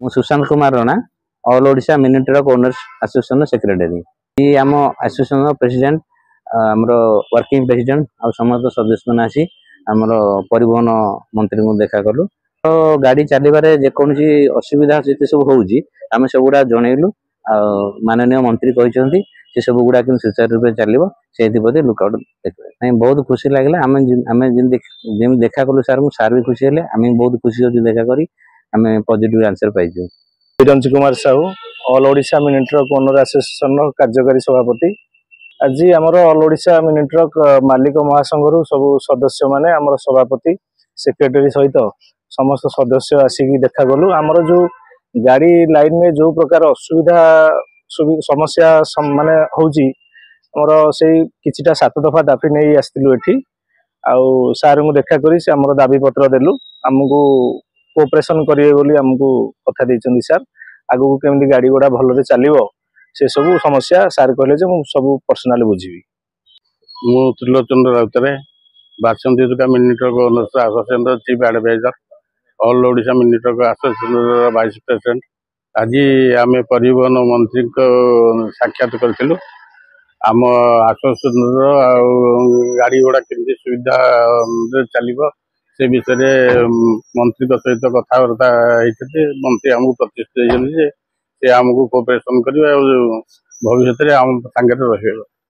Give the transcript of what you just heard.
ମୁଁ Sushant Kumar Rana all Odisha mini truck owners association secretary ये आम एसोसिएशन प्रेसिडेंट आमर वर्किंग प्रेसिडेंट आ समस्त सदस्य मैंने आसी आमर परिवहन मंत्री को देखा कलु तो गाड़ी चलवे जेकोसी असुविधा जिते सब होमें सबुरा जनइलु माननीय मंत्री कहते से सब गुड़ा कि सुचारू रूप से चलो से लुकआउट देखिए बहुत खुशी लगे आम देखा कलु सार भी खुशी है आम बहुत खुशी अच्छे देखा करी आम पॉजिटिव आंसर पाइजु। Chiranji Kumar Sahu all Odisha mini truck owner association कार्यकारी सभापति आज आमर ऑल ओडिशा मिनी ट्रक मालिक महासंघ सब सदस्य माने आमर सभापति सेक्रेटरी सहित समस्त सदस्य आसिक देखा गलु आमर जो गाड़ी लाइन में जो प्रकार असुविधा समस्या माने होउची आमर से किछिटा 7 दफा दाबी नहीं आसलु एठी आउ सार को देखा करी से आमर दाबी पत्र देलु आमको कोऑपरेशन करिए बोली हमको कथा देइचंदी सर आगु केमती गाड़ी गुड़ा भलरे चलिबो से सब समस्या सार कहले जे मु सब पर्सनली बुझीबी। मु Trilochan Routray Basanti Durga mini truck owners association chief adviser all Odisha mini truck association vice president आज आम परिवहन मंत्री को साक्षात करूँ आम एसोसिएशन गाड़ी गुड़ा केमती सुविधा चलो से विषय मंत्री सहित कथबार्ता होती मंत्री आमको प्रतिश्रुति से आमको कोऑपरेशन करेंगे भविष्य में आम सागर रहे।